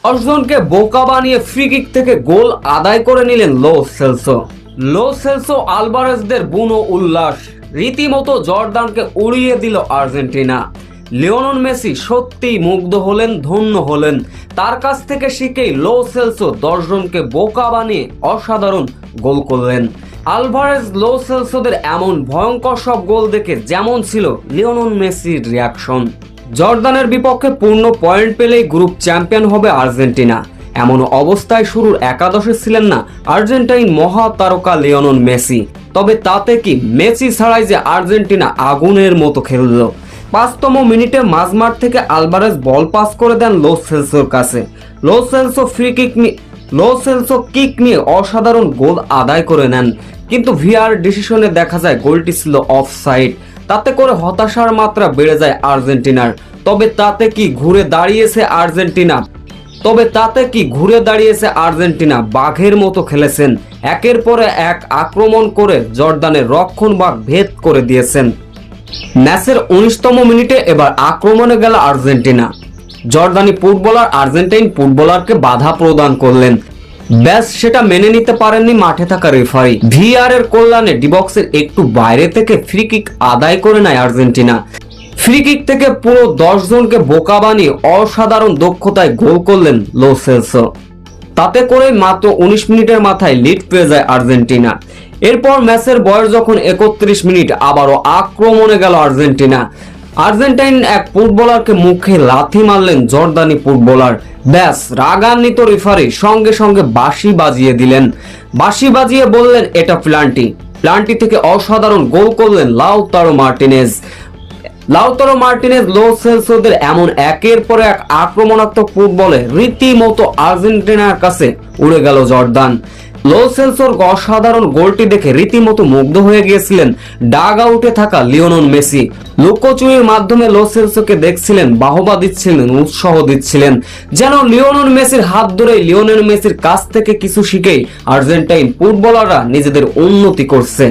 10 জনকে বোকা বানিয়ে ফ্রি কিক থেকে গোল আদায় করে নিলেন লো সেলসো আলভারেজদের বুনো উল্লাস, রীতিমতো জর্দানকে উড়িয়ে দিল আর্জেন্টিনা। লিওনেল মেসি সত্যিই মুগ্ধ হলেন, ধন্য হলেন। তার কাছ থেকে শিখেই লো সেলসো 10 জনকে বোকা বানিয়ে অসাধারণ গোল করলেন। আলভারেজ লো সেলসোদের এমন ভয়ঙ্কর সব গোল দেখে যেমন ছিল লিওনেল মেসির রিয়াকশন। জর্দানের বিপক্ষে পূর্ণ পয়েন্ট পেলেই গ্রুপ চ্যাম্পিয়ন হবে আর্জেন্টিনা, এমন অবস্থায় শুরুর একাদশে ছিলেন না আর্জেন্টাইন মহা তারকা লিওনেল মেসি। তবে তাতে কি, মেসি ছাড়াই যে আর্জেন্টিনা আগুনের মতো খেলল। 5তম মিনিটে মাঝমাঠ থেকে আলভারেজ বল পাস করে দেন লো সেলসোর কাছে। লো সেলসো কিক নিয়ে অসাধারণ গোল আদায় করে নেন, কিন্তু ভিআর ডিসিশনে দেখা যায় গোলটি ছিল অফসাইড। তাতে করে হতাশার মাত্রা বেড়ে যায় আর্জেন্টিনার। তবে তাতে কি ঘুরে দাঁড়িয়েছে আর্জেন্টিনা বাঘের মতো খেলেছেন। একের পরে এক আক্রমণ করে জর্দানের রক্ষণভাগ ভেদ করে দিয়েছেন। ম্যাচের 19তম মিনিটে এবার আক্রমণে গেল আর্জেন্টিনা। জর্দানি ফুটবলার আর্জেন্টাইন ফুটবলারকে বাধা প্রদান করলেন। ব্যাস সেটা মেনে নিতে পারেননি মাঠে থাকা রেফারি। ভিআর এর কল্যাণে ডিবক্সের একটু বাইরে থেকে ফ্রি কিক আদায় করে নেয় আর্জেন্টিনা। ফ্রি কিক থেকে পুরো 10 জনকে বোকা বানিয়ে অসাধারণ দক্ষতায় গোল করলেন লো সেলসো। তাতে করে মাত্র 19 মিনিটের মাথায় লিড পেয়ে যায় আর্জেন্টিনা। এরপর ম্যাচের বয়স যখন 31 মিনিট, আবারও আক্রমণে গেল আর্জেন্টিনা। আর্জেন্টাইন এক ফুটবলারকে মুখে লাথি মারলেন জর্দানি ফুটবলার। ব্যাস রাগান্বিত রেফারি সঙ্গে সঙ্গে বাঁশি বাজিয়ে দিলেন। বাঁশি বাজিয়ে বললেন এটা প্লান্টি থেকে অসাধারণ গোল করলেন লাউতারো মার্টিনেজ। লো সেলসোদের এমন একের পর এক আক্রমণাত্মক ফুটবলে রীতিমতো আর্জেন্টিনার কাছে উড়ে গেল জর্দান। লো সেলসোর অসাধারণ গোলটি দেখে রীতিমতো মুগ্ধ হয়ে গিয়েছিলেন ডাগ আউটে থাকা লিওনেল মেসি। লুকোচুরির মাধ্যমে লো সেলসোকে দেখছিলেন, বাহবা দিচ্ছিলেন, উৎসাহ দিচ্ছিলেন। যেন লিওনেল মেসির হাত ধরে লিওনেল মেসির কাছ থেকে কিছু শিখেই আর্জেন্টাইন ফুটবলাররা নিজেদের উন্নতি করছে।